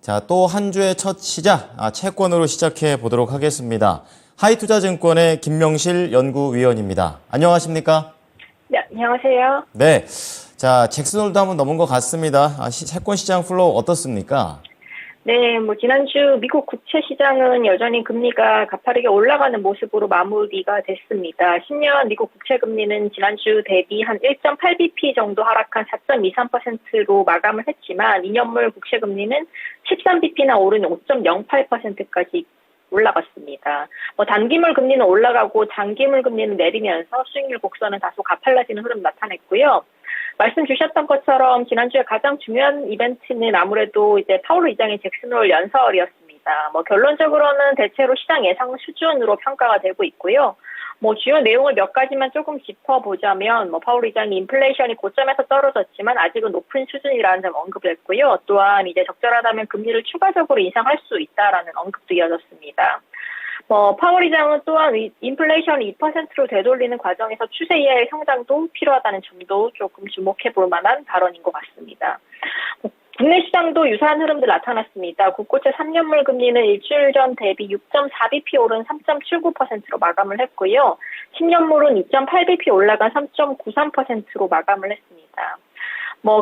자, 또 한 주의 첫 시작, 채권으로 시작해 보도록 하겠습니다. 하이투자증권의 김명실 연구위원입니다. 안녕하십니까? 네, 안녕하세요. 네. 자, 잭슨홀도 한번 넘은 것 같습니다. 채권 시장 플로우 어떻습니까? 네, 지난주 미국 국채 시장은 여전히 금리가 가파르게 올라가는 모습으로 마무리가 됐습니다. 10년 미국 국채 금리는 지난주 대비 한 1.8bp 정도 하락한 4.23%로 마감을 했지만 2년물 국채 금리는 13bp나 오른 5.08%까지 올라갔습니다. 단기물 금리는 올라가고 장기물 금리는 내리면서 수익률 곡선은 다소 가팔라지는 흐름 나타냈고요. 말씀 주셨던 것처럼 지난주에 가장 중요한 이벤트는 아무래도 이제 파월 의장의 잭슨홀 연설이었습니다. 결론적으로는 대체로 시장 예상 수준으로 평가가 되고 있고요. 주요 내용을 몇 가지만 조금 짚어보자면, 파월 의장이 인플레이션이 고점에서 떨어졌지만 아직은 높은 수준이라는 점 언급을 했고요. 또한 이제 적절하다면 금리를 추가적으로 인상할 수 있다라는 언급도 이어졌습니다. 파월 의장은 또한 인플레이션을 2%로 되돌리는 과정에서 추세 이하의 성장도 필요하다는 점도 조금 주목해 볼 만한 발언인 것 같습니다. 국내 시장도 유사한 흐름들 나타났습니다. 국고채 3년물 금리는 일주일 전 대비 6.4bp 오른 3.79%로 마감을 했고요. 10년물은 2.8bp 올라간 3.93%로 마감을 했습니다.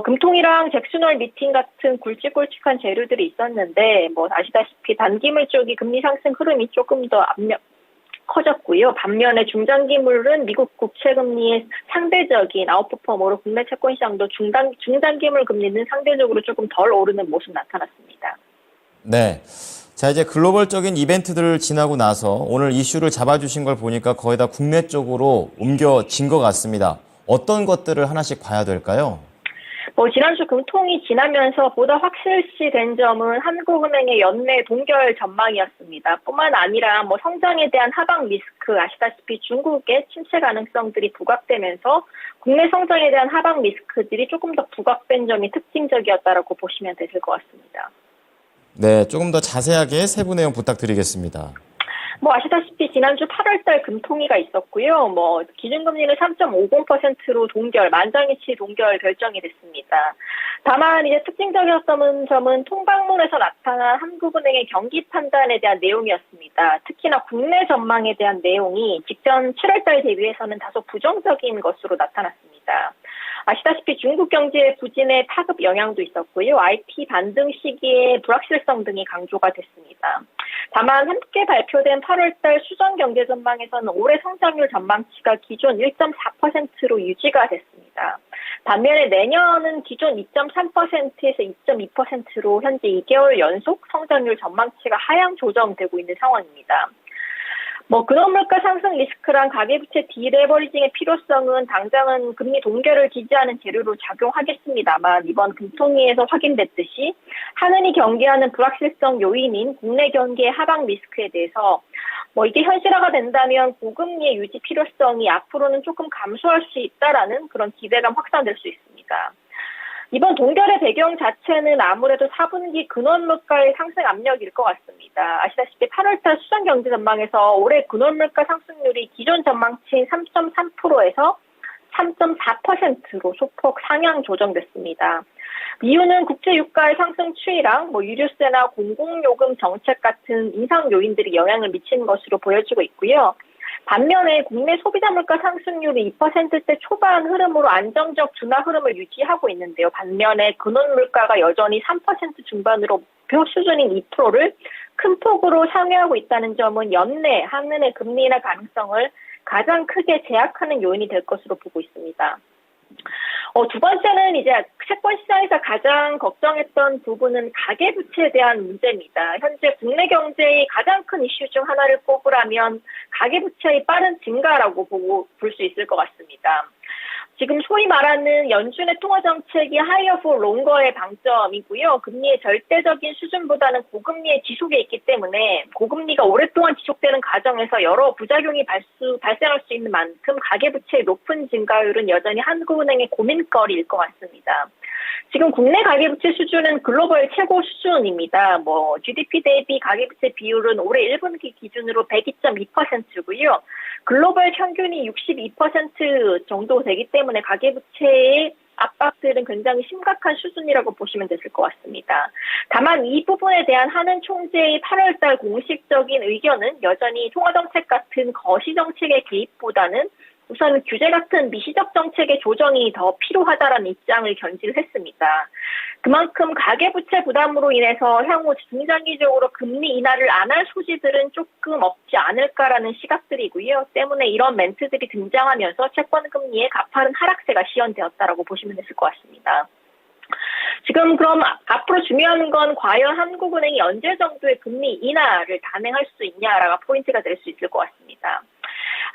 금통이랑 잭슨홀 미팅 같은 굵직굵직한 재료들이 있었는데, 아시다시피 단기물 쪽이 금리 상승 흐름이 조금 더 커졌고요. 반면에 중장기물은 미국 국채 금리의 상대적인 아웃퍼폼으로 국내 채권 시장도 중장기물 금리는 상대적으로 조금 덜 오르는 모습 나타났습니다. 네. 자, 이제 글로벌적인 이벤트들을 지나고 나서 오늘 이슈를 잡아주신 걸 보니까 거의 다 국내 쪽으로 옮겨진 것 같습니다. 어떤 것들을 하나씩 봐야 될까요? 지난주 금통이 지나면서 보다 확실시된 점은 한국은행의 연내 동결 전망이었습니다. 뿐만 아니라 성장에 대한 하방 리스크, 아시다시피 중국의 침체 가능성들이 부각되면서 국내 성장에 대한 하방 리스크들이 조금 더 부각된 점이 특징적이었다라고 보시면 되실 것 같습니다. 네, 조금 더 자세하게 세부 내용 부탁드리겠습니다. 아시다시피 지난주 8월달 금통위가 있었고요. 기준금리는 3.50%로 만장일치 동결 결정이 됐습니다. 다만 이제 특징적이었던 점은 통방문에서 나타난 한국은행의 경기 판단에 대한 내용이었습니다. 특히나 국내 전망에 대한 내용이 직전 7월달 대비해서는 다소 부정적인 것으로 나타났습니다. 아시다시피 중국 경제의 부진에 파급 영향도 있었고요. IT 반등 시기의 불확실성 등이 강조가 됐습니다. 다만 함께 발표된 8월달 수정 경제 전망에서는 올해 성장률 전망치가 기존 1.4%로 유지가 됐습니다. 반면에 내년은 기존 2.3%에서 2.2%로 현재 2개월 연속 성장률 전망치가 하향 조정되고 있는 상황입니다. 근원물가 상승 리스크랑 가계부채 디레버리징의 필요성은 당장은 금리 동결을 지지하는 재료로 작용하겠습니다만 이번 금통위에서 확인됐듯이 한은이 경계하는 불확실성 요인인 국내 경기의 하방 리스크에 대해서 이게 현실화가 된다면 고금리의 유지 필요성이 앞으로는 조금 감소할 수 있다라는 그런 기대감 확산될 수 있습니다. 이번 동결의 배경 자체는 아무래도 4분기 근원물가의 상승 압력일 것 같습니다. 아시다시피 8월달 수정 경제 전망에서 올해 근원물가 상승률이 기존 전망치인 3.3%에서 3.4%로 소폭 상향 조정됐습니다. 이유는 국제 유가의 상승 추이랑 유류세나 공공요금 정책 같은 인상 요인들이 영향을 미치는 것으로 보여지고 있고요. 반면에 국내 소비자 물가 상승률이 2%대 초반 흐름으로 안정적 둔화 흐름을 유지하고 있는데요. 반면에 근원 물가가 여전히 3% 중반으로 목표 수준인 2%를 큰 폭으로 상회하고 있다는 점은 연내 한은의 금리 인하 가능성을 가장 크게 제약하는 요인이 될 것으로 보고 있습니다. 두 번째는 이제 채권 시장에서 가장 걱정했던 부분은 가계부채에 대한 문제입니다. 현재 국내 경제의 가장 큰 이슈 중 하나를 꼽으라면 가계부채의 빠른 증가라고 볼 수 있을 것 같습니다. 지금 소위 말하는 연준의 통화정책이 하이어 포 롱거의 방점이고요. 금리의 절대적인 수준보다는 고금리의 지속에 있기 때문에 고금리가 오랫동안 지속되는 과정에서 여러 부작용이 발생할 수 있는 만큼 가계부채의 높은 증가율은 여전히 한국은행의 고민거리일 것 같습니다. 지금 국내 가계부채 수준은 글로벌 최고 수준입니다. GDP 대비 가계부채 비율은 올해 1분기 기준으로 102.2%고요. 글로벌 평균이 62% 정도 되기 때문에 가계부채의 압박들은 굉장히 심각한 수준이라고 보시면 되실 것 같습니다. 다만 이 부분에 대한 하는 총재의 8월달 공식적인 의견은 여전히 통화정책 같은 거시정책의 개입보다는 우선 규제 같은 미시적 정책의 조정이 더 필요하다라는 입장을 견지를 했습니다. 그만큼 가계부채 부담으로 인해서 향후 중장기적으로 금리 인하를 안 할 소지들은 조금 없지 않을까라는 시각들이고요. 때문에 이런 멘트들이 등장하면서 채권금리의 가파른 하락세가 시연되었다라고 보시면 되실 것 같습니다. 지금 그럼 앞으로 중요한 건 과연 한국은행이 언제 정도의 금리 인하를 단행할 수 있냐라가 포인트가 될 수 있을 것 같습니다.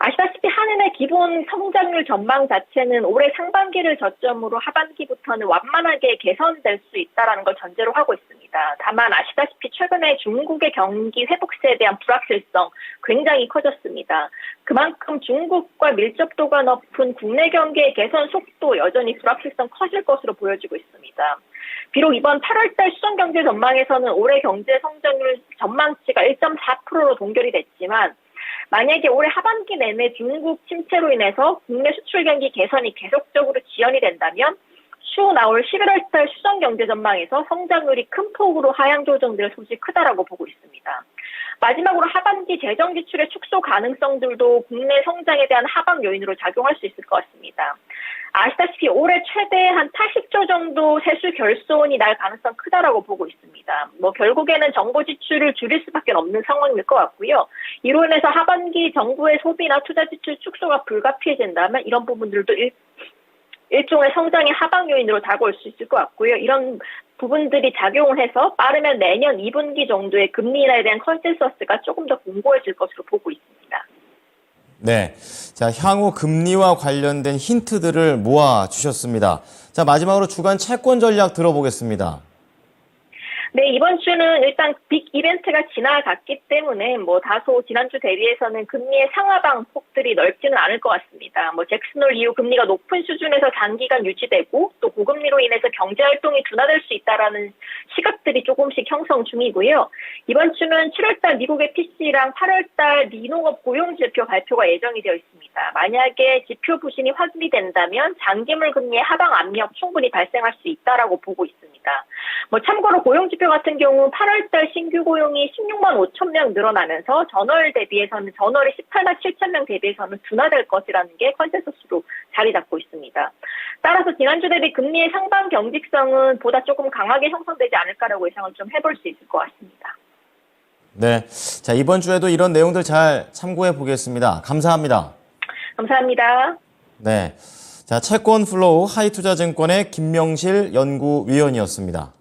아시다시피 한은의 기본 성장률 전망 자체는 올해 상반기를 저점으로 하반기부터는 완만하게 개선될 수 있다는 걸 전제로 하고 있습니다. 다만 아시다시피 최근에 중국의 경기 회복세에 대한 불확실성 굉장히 커졌습니다. 그만큼 중국과 밀접도가 높은 국내 경기의 개선 속도 여전히 불확실성 커질 것으로 보여지고 있습니다. 비록 이번 8월달 수정경제 전망에서는 올해 경제 성장률 전망치가 1.4%로 동결이 됐지만 만약에 올해 하반기 내내 중국 침체로 인해서 국내 수출 경기 개선이 계속적으로 지연이 된다면 추후 나올 11월 달 수정 경제 전망에서 성장률이 큰 폭으로 하향 조정될 소식이 크다라고 보고 있습니다. 마지막으로 하반기 재정 지출의 축소 가능성들도 국내 성장에 대한 하방 요인으로 작용할 수 있을 것 같습니다. 아시다시피 올해 최대 한 80조 정도 세수 결손이 날 가능성 크다라고 보고 있습니다. 결국에는 정부 지출을 줄일 수밖에 없는 상황일 것 같고요. 이로 인해서 하반기 정부의 소비나 투자 지출 축소가 불가피해진다면 이런 부분들도 일종의 성장의 하방 요인으로 다가올 수 있을 것 같고요. 이런 부분들이 작용을 해서 빠르면 내년 2분기 정도의 금리 인하에 대한 컨센서스가 조금 더 공고해질 것으로 보고 있습니다. 네. 자, 향후 금리와 관련된 힌트들을 모아 주셨습니다. 자, 마지막으로 주간 채권 전략 들어보겠습니다. 네, 이번 주는 일단 빅 이벤트가 지나갔기 때문에 다소 지난주 대비해서는 금리의 상하방 폭들이 넓지는 않을 것 같습니다. 잭슨홀 이후 금리가 높은 수준에서 장기간 유지되고 또 고금리로 인해서 경제 활동이 둔화될 수 있다라는 시각들이 조금씩 형성 중이고요. 이번 주는 7월달 미국의 PC랑 8월달 미농업 고용 지표 발표가 예정이 되어 있습니다. 만약에 지표 부진이 확인이 된다면 장기물 금리의 하방 압력 충분히 발생할 수 있다라고 보고 있습니다. 참고로 고용지표 같은 경우 8월달 신규 고용이 16만 5천 명 늘어나면서 전월에 18만 7천 명 대비해서는 둔화될 것이라는 게 컨센서스로 자리 잡고 있습니다. 따라서 지난주 대비 금리의 상방 경직성은 보다 조금 강하게 형성되지 않을까라고 예상을 좀 해볼 수 있을 것 같습니다. 네. 자, 이번 주에도 이런 내용들 잘 참고해 보겠습니다. 감사합니다. 감사합니다. 네. 자, 채권 플로우 하이투자증권의 김명실 연구위원이었습니다.